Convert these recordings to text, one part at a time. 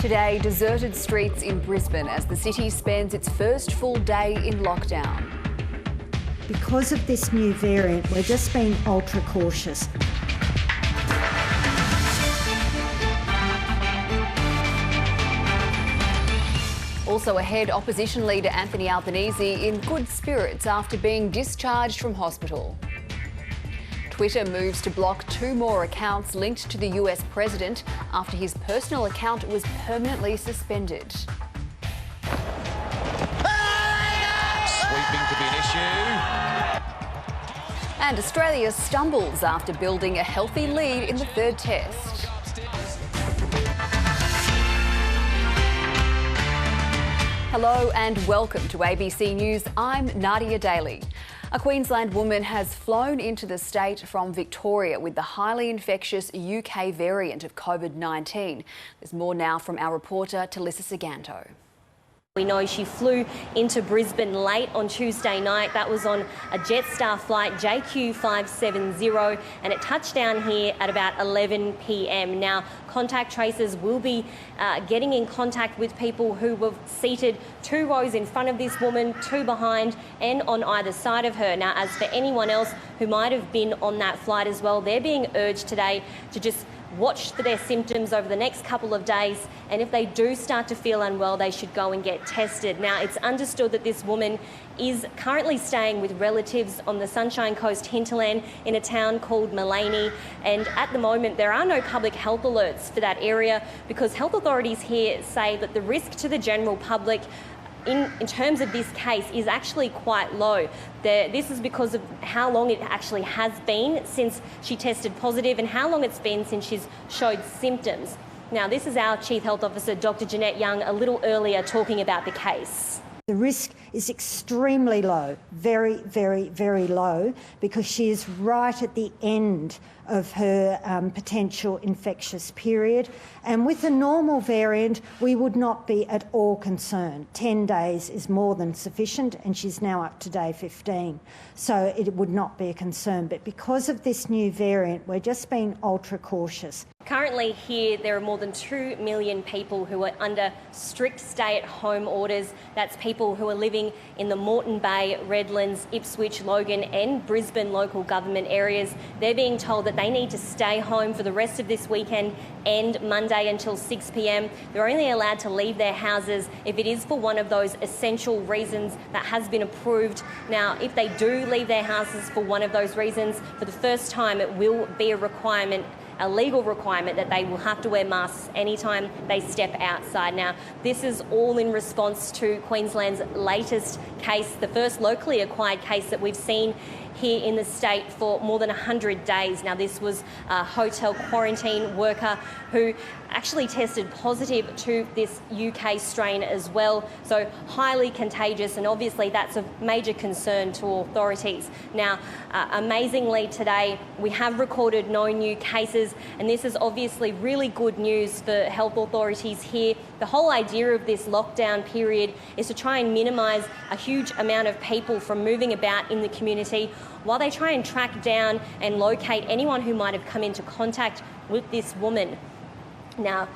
Today, deserted streets in Brisbane as the city spends its first full day in lockdown. Because of this new variant, we're just being ultra cautious. Also ahead, opposition leader Anthony Albanese in good spirits after being discharged from hospital. Twitter moves to block 2 more accounts linked to the US president after his personal account was permanently suspended. Sweeping to be an issue. And Australia stumbles after building a healthy lead in the third test. Hello and welcome to ABC News. I'm Nadia Daly. A Queensland woman has flown into the state from Victoria with the highly infectious UK variant of COVID-19. There's more now from our reporter Talissa Saganto. We know she flew into Brisbane late on Tuesday night. That was on a Jetstar flight JQ570 and it touched down here at about 11 p.m. Now, contact tracers will be getting in contact with people who were seated 2 rows in front of this woman, 2 behind and on either side of her. Now, as for anyone else who might have been on that flight as well, they're being urged today to just watch for their symptoms over the next couple of days, and if they do start to feel unwell, they should go and get tested. Now, it's understood that this woman is currently staying with relatives on the Sunshine Coast hinterland in a town called Maleny, and at the moment there are no public health alerts for that area because health authorities here say that the risk to the general public in terms of this case is actually quite low. This is because of how long it actually has been since she tested positive and how long it's been since she's showed symptoms. Now, this is our Chief Health Officer, Dr. Jeanette Young, a little earlier talking about the case. The risk is extremely low, very, very, very low, because she is right at the end of her potential infectious period. And with the normal variant, we would not be at all concerned. 10 days is more than sufficient, and she's now up to day 15. So it would not be a concern. But because of this new variant, we're just being ultra cautious. Currently here, there are more than 2 million people who are under strict stay-at-home orders. That's people who are living in the Moreton Bay, Redlands, Ipswich, Logan and Brisbane local government areas. They're being told that they need to stay home for the rest of this weekend and Monday until 6 p.m. They're only allowed to leave their houses if it is for one of those essential reasons that has been approved. Now, if they do leave their houses for one of those reasons, for the first time it will be a requirement, a legal requirement, that they will have to wear masks anytime they step outside. Now, this is all in response to Queensland's latest case, the first locally acquired case that we've seen here in the state for more than 100 days. Now, this was a hotel quarantine worker who actually tested positive to this UK strain as well. So highly contagious, and obviously that's a major concern to authorities. Now, amazingly today, we have recorded no new cases, and this is obviously really good news for health authorities here. The whole idea of this lockdown period is to try and minimise a huge amount of people from moving about in the community while they try and track down and locate anyone who might have come into contact with this woman. Now,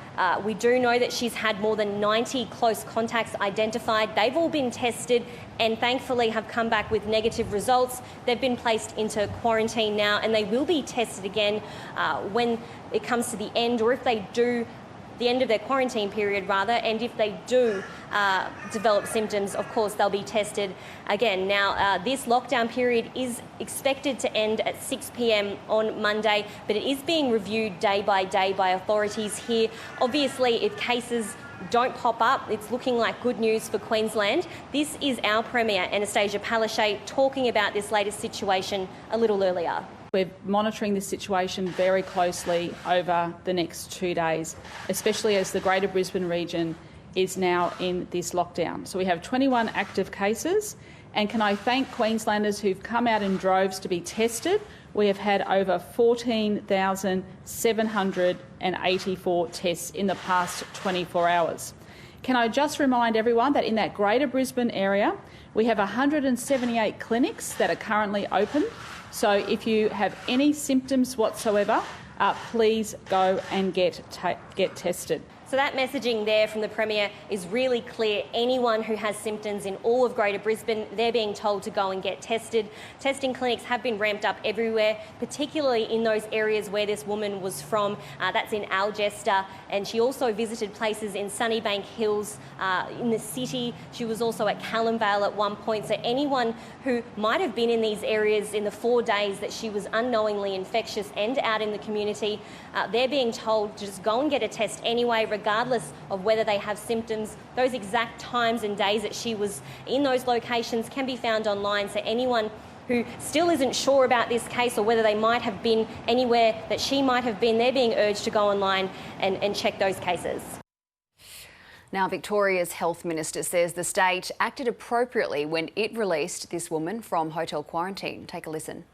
we do know that she's had more than 90 close contacts identified. They've all been tested and thankfully have come back with negative results. They've been placed into quarantine now, and they will be tested again when it comes to the end, or if they do, the end of their quarantine period rather, and if they do develop symptoms, of course they'll be tested again. Now, this lockdown period is expected to end at 6 p.m. on Monday, but it is being reviewed day by day by authorities here. Obviously, if cases don't pop up, it's looking like good news for Queensland. This is our Premier, Anastasia Palaszczuk, talking about this latest situation a little earlier. We're monitoring this situation very closely over the next 2 days, especially as the Greater Brisbane region is now in this lockdown. So we have 21 active cases, and can I thank Queenslanders who've come out in droves to be tested. We have had over 14,784 tests in the past 24 hours. Can I just remind everyone that in that Greater Brisbane area, we have 178 clinics that are currently open. So if you have any symptoms whatsoever, please go and get tested. So that messaging there from the Premier is really clear. Anyone who has symptoms in all of Greater Brisbane, they're being told to go and get tested. Testing clinics have been ramped up everywhere, particularly in those areas where this woman was from. That's in Algester, and she also visited places in Sunnybank Hills, in the city. She was also at Callum Vale at one point. So anyone who might have been in these areas in the 4 days that she was unknowingly infectious and out in the community, they're being told to just go and get a test anyway, regardless of whether they have symptoms. Those exact times and days that she was in those locations can be found online. So anyone who still isn't sure about this case or whether they might have been anywhere that she might have been, they're being urged to go online and check those cases. Now, Victoria's Health Minister says the state acted appropriately when it released this woman from hotel quarantine. Take a listen.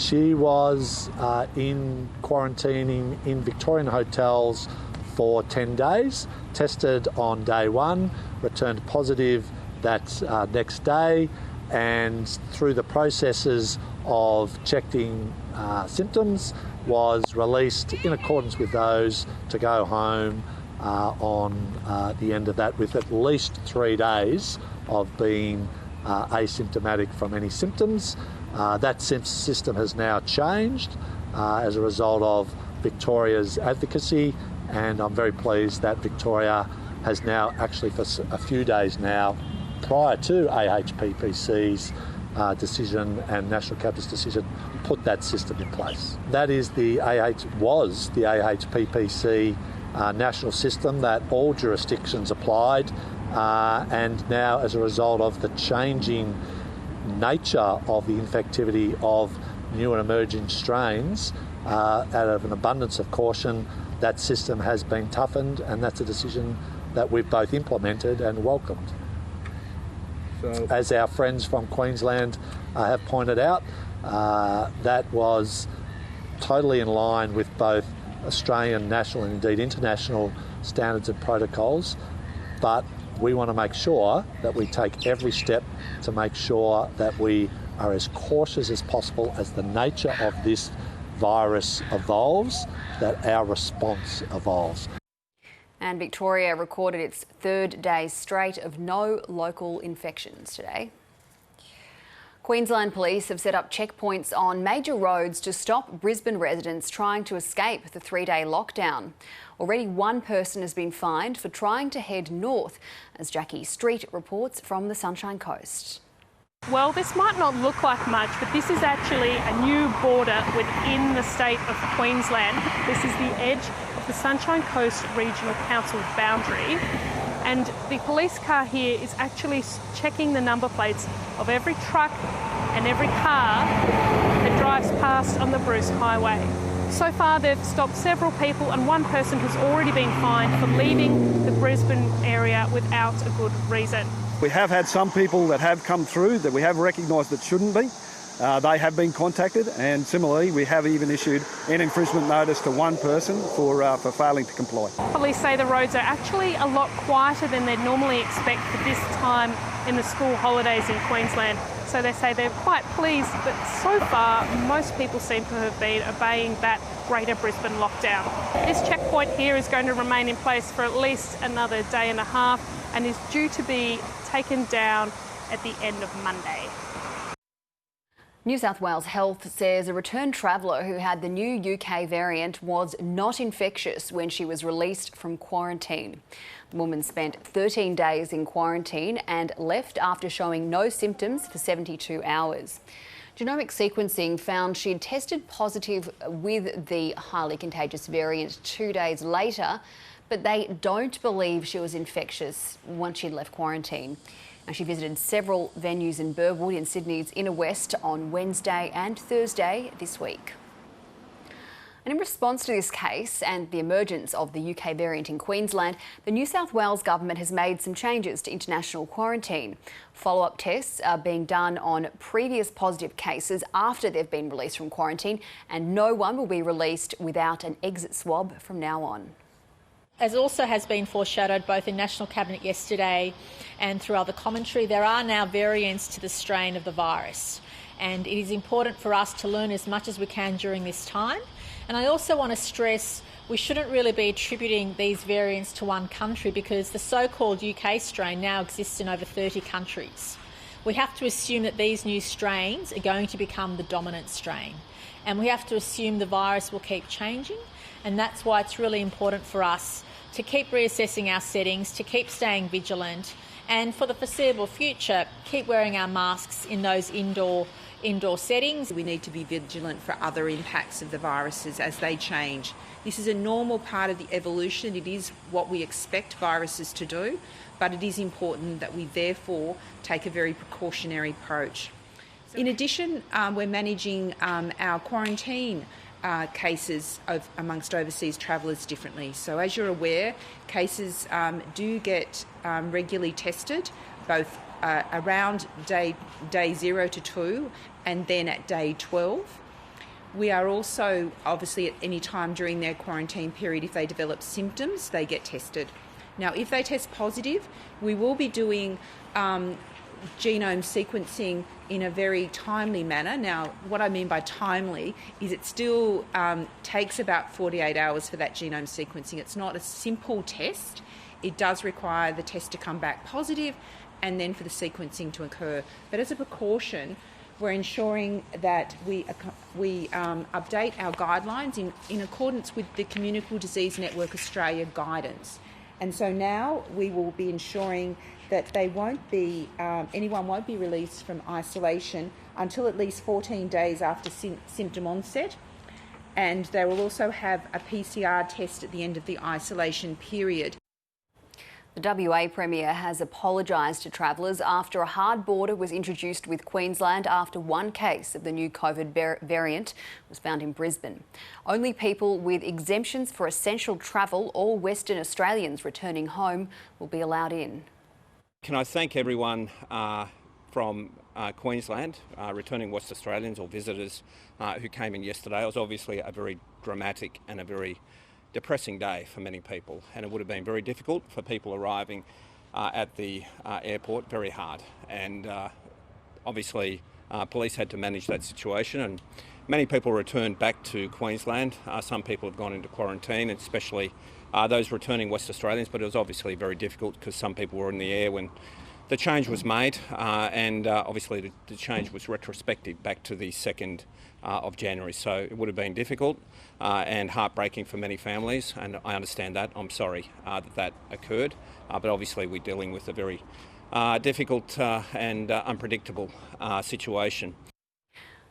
She was in quarantining in Victorian hotels for 10 days, tested on day 1, returned positive that next day, and through the processes of checking symptoms was released in accordance with those to go home on the end of that with at least 3 days of being asymptomatic from any symptoms. That system has now changed as a result of Victoria's advocacy, and I'm very pleased that Victoria has now actually for a few days now, prior to AHPPC's decision and National Cabinet's decision, put that system in place. That is was the AHPPC national system that all jurisdictions applied, and now as a result of the changing nature of the infectivity of new and emerging strains, out of an abundance of caution, that system has been toughened, and that's a decision that we've both implemented and welcomed. So, as our friends from Queensland have pointed out, that was totally in line with both Australian, national and indeed international standards and protocols, but we want to make sure that we take every step to make sure that we are as cautious as possible as the nature of this virus evolves, that our response evolves. And Victoria recorded its 3rd day straight of no local infections today. Queensland Police have set up checkpoints on major roads to stop Brisbane residents trying to escape the 3-day lockdown. Already one person has been fined for trying to head north, as Jackie Street reports from the Sunshine Coast. Well, this might not look like much, but this is actually a new border within the state of Queensland. This is the edge of the Sunshine Coast Regional Council boundary. And the police car here is actually checking the number plates of every truck and every car that drives past on the Bruce Highway. So far, they've stopped several people, and one person has already been fined for leaving the Brisbane area without a good reason. We have had some people that have come through that we have recognised that shouldn't be. They have been contacted, and similarly we have even issued an infringement notice to one person for failing to comply. Police say the roads are actually a lot quieter than they'd normally expect for this time in the school holidays in Queensland. So they say they're quite pleased that so far most people seem to have been obeying that Greater Brisbane lockdown. This checkpoint here is going to remain in place for at least another day and a half and is due to be taken down at the end of Monday. New South Wales Health says a returned traveller who had the new UK variant was not infectious when she was released from quarantine. The woman spent 13 days in quarantine and left after showing no symptoms for 72 hours. Genomic sequencing found she'd tested positive with the highly contagious variant 2 days later, but they don't believe she was infectious once she'd left quarantine. Now, she visited several venues in Burwood in Sydney's inner west on Wednesday and Thursday this week. And in response to this case and the emergence of the UK variant in Queensland, the New South Wales government has made some changes to international quarantine. Follow-up tests are being done on previous positive cases after they've been released from quarantine, and no one will be released without an exit swab from now on. As also has been foreshadowed both in National Cabinet yesterday and through other commentary, there are now variants to the strain of the virus. And it is important for us to learn as much as we can during this time. And I also want to stress we shouldn't really be attributing these variants to one country, because the so-called UK strain now exists in over 30 countries. We have to assume that these new strains are going to become the dominant strain, and we have to assume the virus will keep changing, and that's why it's really important for us to keep reassessing our settings, to keep staying vigilant, and for the foreseeable future, keep wearing our masks in those indoor settings. We need to be vigilant for other impacts of the viruses as they change. This is a normal part of the evolution. It is what we expect viruses to do, but it is important that we therefore take a very precautionary approach. In addition, we're managing our quarantine cases amongst overseas travellers differently. So as you're aware, cases do get regularly tested, both around day 0 to 2 and then at day 12. We are also, obviously, at any time during their quarantine period, if they develop symptoms, they get tested. Now, if they test positive, we will be doing genome sequencing in a very timely manner. Now, what I mean by timely is it still takes about 48 hours for that genome sequencing. It's not a simple test. It does require the test to come back positive and then for the sequencing to occur. But as a precaution, we're ensuring that we update our guidelines in accordance with the Communicable Disease Network Australia guidance. And so now we will be ensuring that anyone won't be released from isolation until at least 14 days after symptom onset. And they will also have a PCR test at the end of the isolation period. The WA Premier has apologised to travellers after a hard border was introduced with Queensland after one case of the new COVID variant was found in Brisbane. Only people with exemptions for essential travel or Western Australians returning home will be allowed in. Can I thank everyone from Queensland, returning West Australians or visitors who came in yesterday. It was obviously a very dramatic and a very depressing day for many people, and it would have been very difficult for people arriving at the airport, very hard. And obviously police had to manage that situation, and many people returned back to Queensland. Some people have gone into quarantine, especially those returning West Australians, but it was obviously very difficult because some people were in the air when the change was made, and obviously the change was retrospective back to the 2nd of January. So it would have been difficult and heartbreaking for many families, and I understand that. I'm sorry that occurred, but obviously we're dealing with a very difficult and unpredictable situation.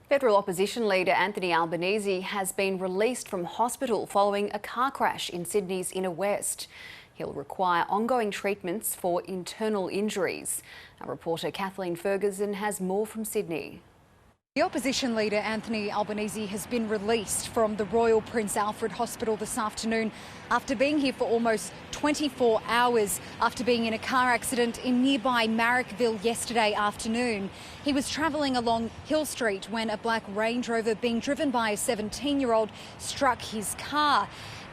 Federal opposition leader Anthony Albanese has been released from hospital following a car crash in Sydney's inner west. He'll require ongoing treatments for internal injuries. Our reporter Kathleen Ferguson has more from Sydney. The opposition leader Anthony Albanese has been released from the Royal Prince Alfred Hospital this afternoon after being here for almost 24 hours after being in a car accident in nearby Marrickville yesterday afternoon. He was travelling along Hill Street when a black Range Rover being driven by a 17-year-old struck his car.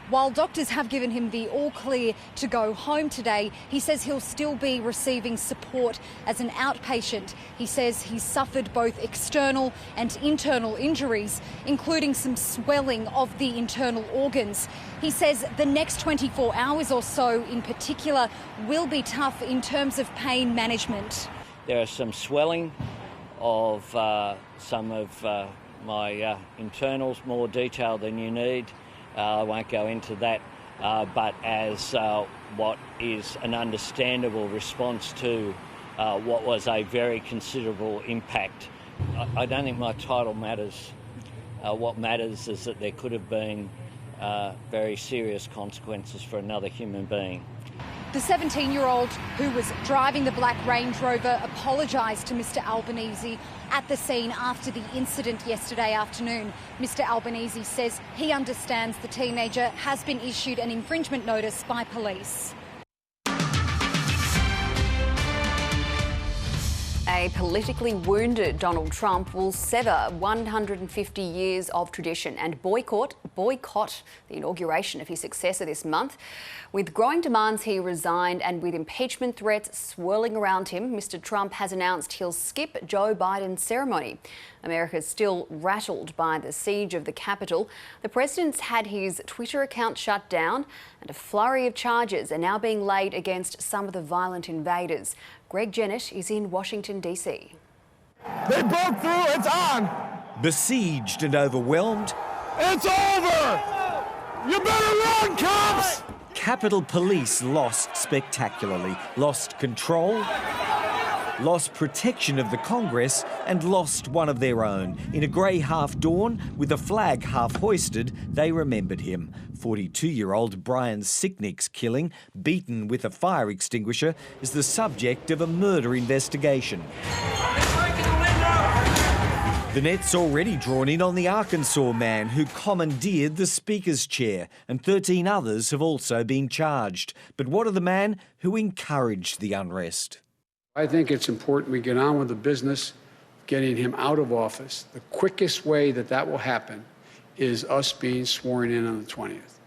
While doctors have given him the all clear to go home today, he says he'll still be receiving support as an outpatient. He says he's suffered both external and internal injuries, including some swelling of the internal organs. He says the next 24 hours or so in particular will be tough in terms of pain management. There are some swelling of some of my internals, more detail than you need. I won't go into that, but as what is an understandable response to what was a very considerable impact. I don't think my title matters. What matters is that there could have been very serious consequences for another human being. The 17-year-old who was driving the black Range Rover apologised to Mr Albanese at the scene after the incident yesterday afternoon. Mr Albanese says he understands the teenager has been issued an infringement notice by police. A politically wounded Donald Trump will sever 150 years of tradition and boycott the inauguration of his successor this month. With growing demands, he resigned, and with impeachment threats swirling around him, Mr. Trump has announced he'll skip Joe Biden's ceremony. America's still rattled by the siege of the Capitol. The president's had his Twitter account shut down, and a flurry of charges are now being laid against some of the violent invaders. Greg Jennett is in Washington, D.C. They broke through, it's on! Besieged and overwhelmed. It's over! You better run, cops! Capitol Police lost spectacularly, lost control, lost protection of the Congress, and lost one of their own. In a grey half-dawn, with a flag half-hoisted, they remembered him. 42-year-old Brian Sicknick's killing, beaten with a fire extinguisher, is the subject of a murder investigation. The net's already drawn in on the Arkansas man who commandeered the Speaker's chair, and 13 others have also been charged. But what of the man who encouraged the unrest? I think it's important we get on with the business of getting him out of office. The quickest way that will happen is us being sworn in on the 20th.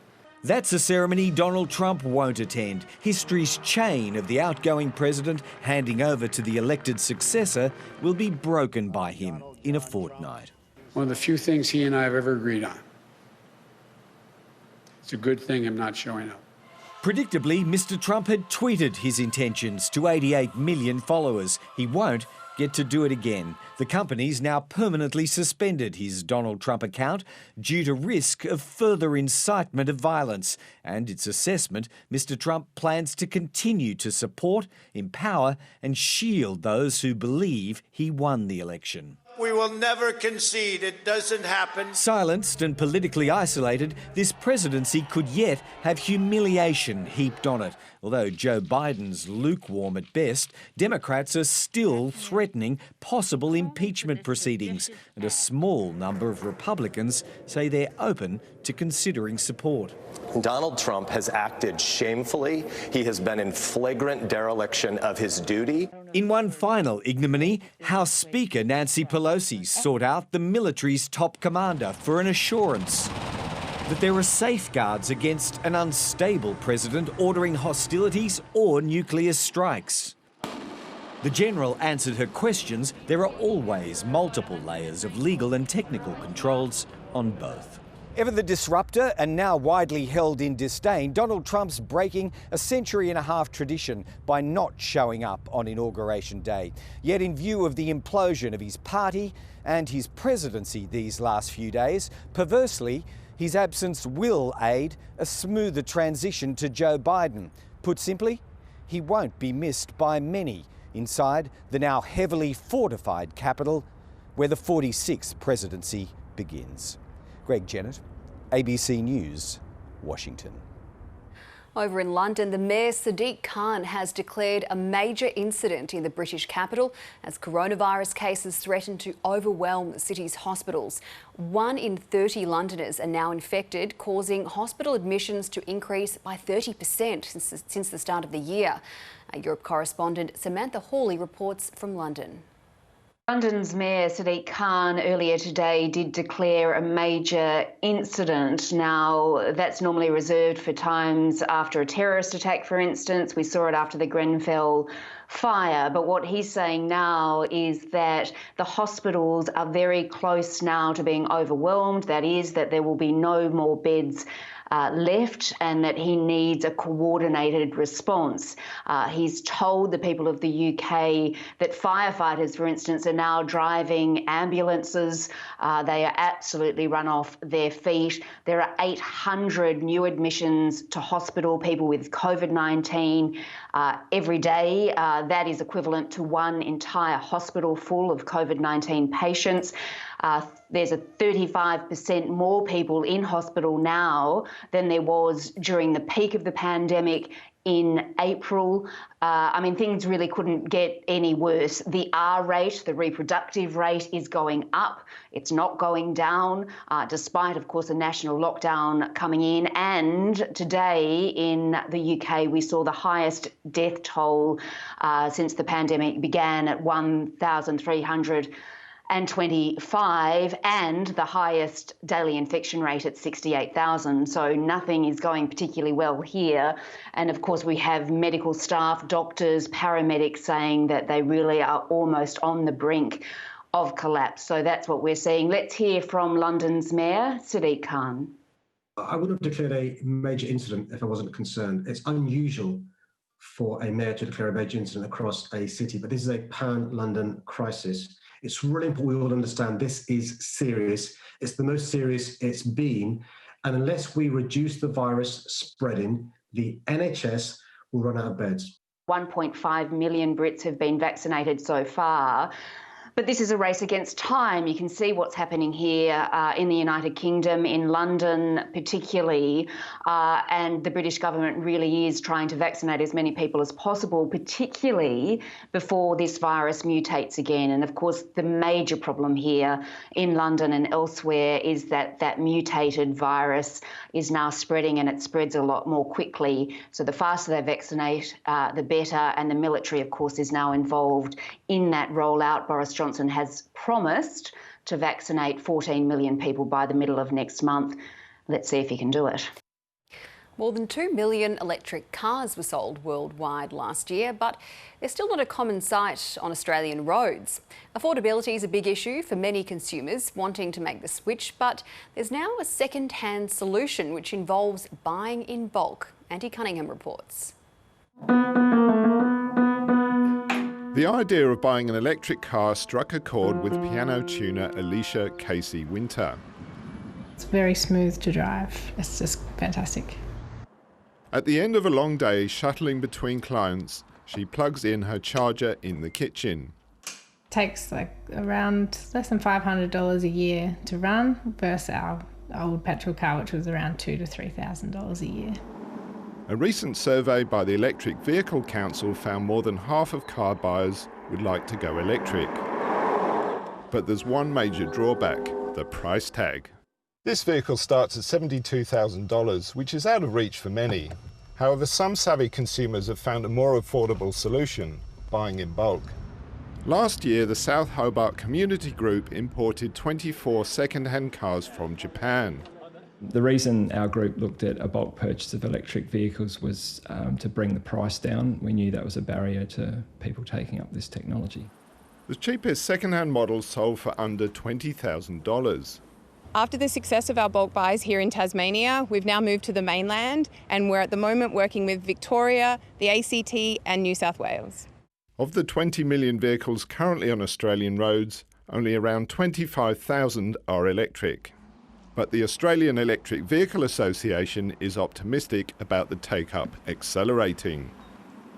That's a ceremony Donald Trump won't attend. History's chain of the outgoing president handing over to the elected successor will be broken by him in a fortnight. One of the few things he and I have ever agreed on. It's a good thing I'm not showing up. Predictably, Mr. Trump had tweeted his intentions to 88 million followers. He won't get to do it again. The company's now permanently suspended his Donald Trump account due to risk of further incitement of violence. And its assessment, Mr. Trump plans to continue to support, empower and shield those who believe he won the election. We will never concede. It doesn't happen. Silenced and politically isolated, this presidency could yet have humiliation heaped on it. Although Joe Biden's lukewarm at best, Democrats are still threatening possible impeachment proceedings, and a small number of Republicans say they're open to considering support. Donald Trump has acted shamefully. He has been in flagrant dereliction of his duty. In one final ignominy, House Speaker Nancy Pelosi sought out the military's top commander for an assurance that there are safeguards against an unstable president ordering hostilities or nuclear strikes. The general answered her questions. There are always multiple layers of legal and technical controls on both. Ever the disruptor and now widely held in disdain, Donald Trump's breaking a century-and-a-half tradition by not showing up on Inauguration Day. Yet in view of the implosion of his party and his presidency these last few days, perversely, his absence will aid a smoother transition to Joe Biden. Put simply, he won't be missed by many inside the now heavily fortified Capitol, where the 46th presidency begins. Greg Jennett, ABC News, Washington. Over in London, the Mayor Sadiq Khan has declared a major incident in the British capital as coronavirus cases threaten to overwhelm the city's hospitals. 1 in 30 Londoners are now infected, causing hospital admissions to increase by 30% since the start of the year. Our Europe correspondent Samantha Hawley reports from London. London's Mayor Sadiq Khan earlier today did declare a major incident. Now, that's normally reserved for times after a terrorist attack, for instance. We saw it after the Grenfell fire. But what he's saying now is that the hospitals are very close now to being overwhelmed. That is, that there will be no more beds left, and that he needs a coordinated response. He's told the people of the UK that firefighters, for instance, are now driving ambulances. They are absolutely run off their feet. There are 800 new admissions to hospital, people with COVID-19 every day. That is equivalent to one entire hospital full of COVID-19 patients. There's a 35% more people in hospital now than there was during the peak of the pandemic in April. Things really couldn't get any worse. The R rate, the reproductive rate, is going up. It's not going down, despite, of course, a national lockdown coming in. And today in the UK, we saw the highest death toll since the pandemic began at 1,325, and the highest daily infection rate at 68,000. So nothing is going particularly well here. And of course, we have medical staff, doctors, paramedics saying that they really are almost on the brink of collapse. So that's what we're seeing. Let's hear from London's Mayor, Sadiq Khan. I wouldn't have declared a major incident if I wasn't concerned. It's unusual for a mayor to declare a major incident across a city, but this is a pan-London crisis. It's really important we all understand this is serious. It's the most serious it's been. And unless we reduce the virus spreading, the NHS will run out of beds. 1.5 million Brits have been vaccinated so far. But this is a race against time. You can see what's happening here in the United Kingdom, in London particularly, and the British government really is trying to vaccinate as many people as possible, particularly before this virus mutates again. And of course, the major problem here in London and elsewhere is that that mutated virus is now spreading, and it spreads a lot more quickly. So the faster they vaccinate, the better. And the military, of course, is now involved in that rollout. Boris Johnson has promised to vaccinate 14 million people by the middle of next month. Let's see if he can do it. More than 2 million electric cars were sold worldwide last year, but they're still not a common sight on Australian roads. Affordability is a big issue for many consumers wanting to make the switch, but there's now a second-hand solution which involves buying in bulk. Andy Cunningham reports. The idea of buying an electric car struck a chord with piano tuner Alicia Casey-Winter. It's very smooth to drive. It's just fantastic. At the end of a long day shuttling between clients, she plugs in her charger in the kitchen. It takes around less than $500 a year to run versus our old petrol car, which was around $2,000 to $3,000 a year. A recent survey by the Electric Vehicle Council found more than half of car buyers would like to go electric. But there's one major drawback, the price tag. This vehicle starts at $72,000, which is out of reach for many. However, some savvy consumers have found a more affordable solution, buying in bulk. Last year, the South Hobart Community Group imported 24 second-hand cars from Japan. The reason our group looked at a bulk purchase of electric vehicles was to bring the price down. We knew that was a barrier to people taking up this technology. The cheapest second-hand models sold for under $20,000. After the success of our bulk buys here in Tasmania, we've now moved to the mainland, and we're at the moment working with Victoria, the ACT and New South Wales. Of the 20 million vehicles currently on Australian roads, only around 25,000 are electric. But the Australian Electric Vehicle Association is optimistic about the take-up accelerating.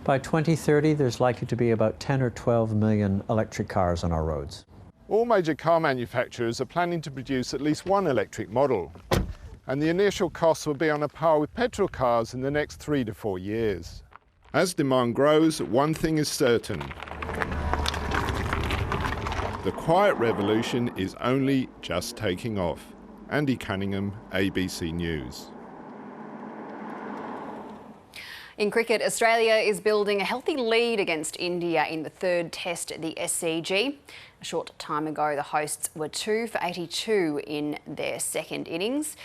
By 2030, there's likely to be about 10 or 12 million electric cars on our roads. All major car manufacturers are planning to produce at least one electric model, and the initial costs will be on a par with petrol cars in the next 3 to 4 years. As demand grows, one thing is certain. The quiet revolution is only just taking off. Andy Cunningham, ABC News. In cricket, Australia is building a healthy lead against India in the third test at the SCG. A short time ago, the hosts were 2 for 82 in their second innings.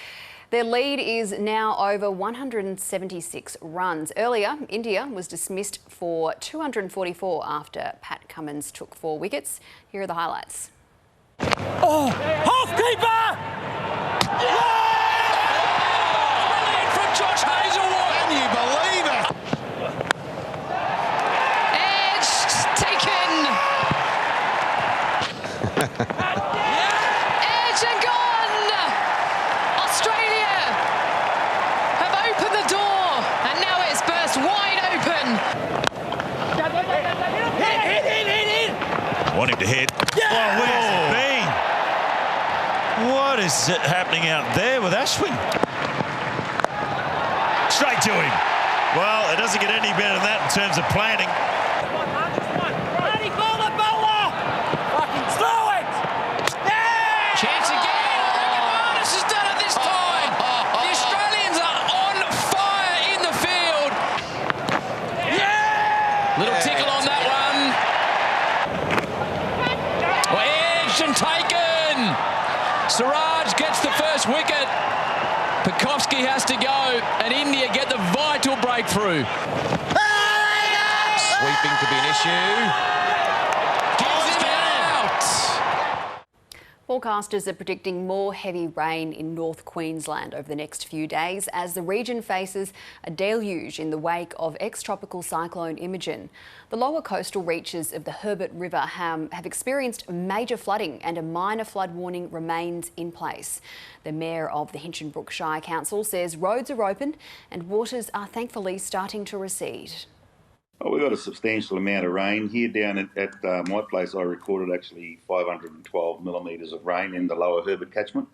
Their lead is now over 176 runs. Earlier, India was dismissed for 244 after Pat Cummins took 4 wickets. Here are the highlights. Oh, half-keeper! Yeah! Brilliant from Josh Hazlewood! Can you believe it? Edge taken! Edge and gone! Australia have opened the door, and now it's burst wide open. Hit! Want him to hit. Yeah! Oh, where's it been? is happening out there with Ashwin? Straight to him. Well, it doesn't get any better than that in terms of planning. Chance again. Ricky Martis has done it this time. The Australians are on fire in the field. Little tickle on that one. Well, edged and taken. Siraj gets the first wicket. Pekovsky has to go, and India get the vital breakthrough. Sweeping to be an issue. Forecasters are predicting more heavy rain in North Queensland over the next few days as the region faces a deluge in the wake of ex-tropical cyclone Imogen. The lower coastal reaches of the Herbert River have experienced major flooding and a minor flood warning remains in place. The Mayor of the Hinchinbrook Shire Council says roads are open and waters are thankfully starting to recede. Oh, we got a substantial amount of rain here down at my place. I recorded actually 512 millimetres of rain in the lower Herbert catchment.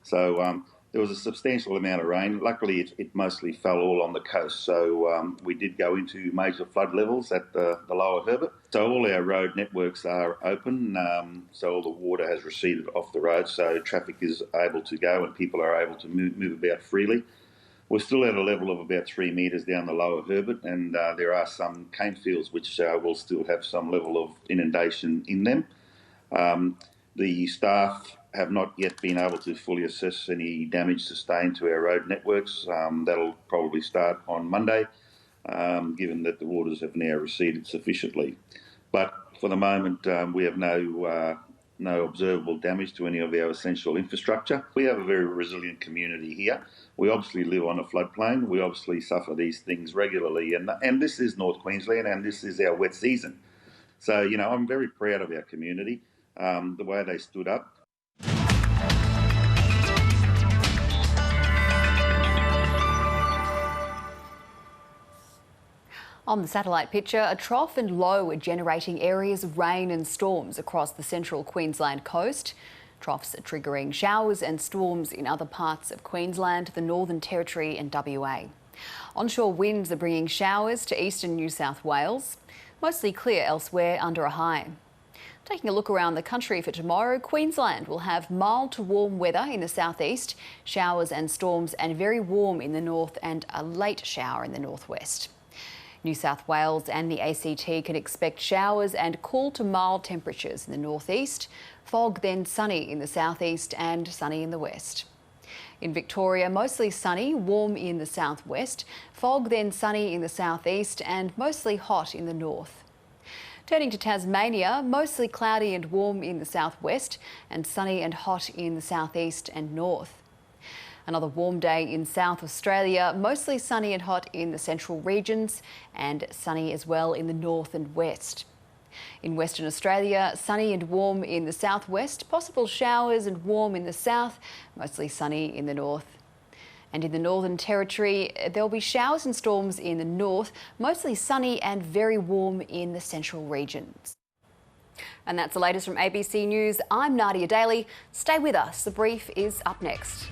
So there was a substantial amount of rain. Luckily, it mostly fell all on the coast. So we did go into major flood levels at the lower Herbert. So all our road networks are open. So all the water has receded off the road. So traffic is able to go and people are able to move about freely. We're still at a level of about 3 metres down the lower Herbert, and there are some cane fields which will still have some level of inundation in them. The staff have not yet been able to fully assess any damage sustained to our road networks. That'll probably start on Monday, given that the waters have now receded sufficiently. But for the moment, we have no observable damage to any of our essential infrastructure. We have a very resilient community here. We obviously live on a floodplain. We obviously suffer these things regularly. And this is North Queensland and this is our wet season. So, you know, I'm very proud of our community, the way they stood up. On the satellite picture, a trough and low are generating areas of rain and storms across the central Queensland coast. Troughs are triggering showers and storms in other parts of Queensland, the Northern Territory and WA. Onshore winds are bringing showers to eastern New South Wales, mostly clear elsewhere under a high. Taking a look around the country for tomorrow, Queensland will have mild to warm weather in the southeast, showers and storms and very warm in the north and a late shower in the northwest. New South Wales and the ACT can expect showers and cool to mild temperatures in the northeast, fog then sunny in the southeast and sunny in the west. In Victoria, mostly sunny, warm in the southwest, fog then sunny in the southeast and mostly hot in the north. Turning to Tasmania, mostly cloudy and warm in the southwest and sunny and hot in the southeast and north. Another warm day in South Australia, mostly sunny and hot in the central regions and sunny as well in the north and west. In Western Australia, sunny and warm in the southwest, possible showers and warm in the south, mostly sunny in the north. And in the Northern Territory, there'll be showers and storms in the north, mostly sunny and very warm in the central regions. And that's the latest from ABC News. I'm Nadia Daly. Stay with us. The brief is up next.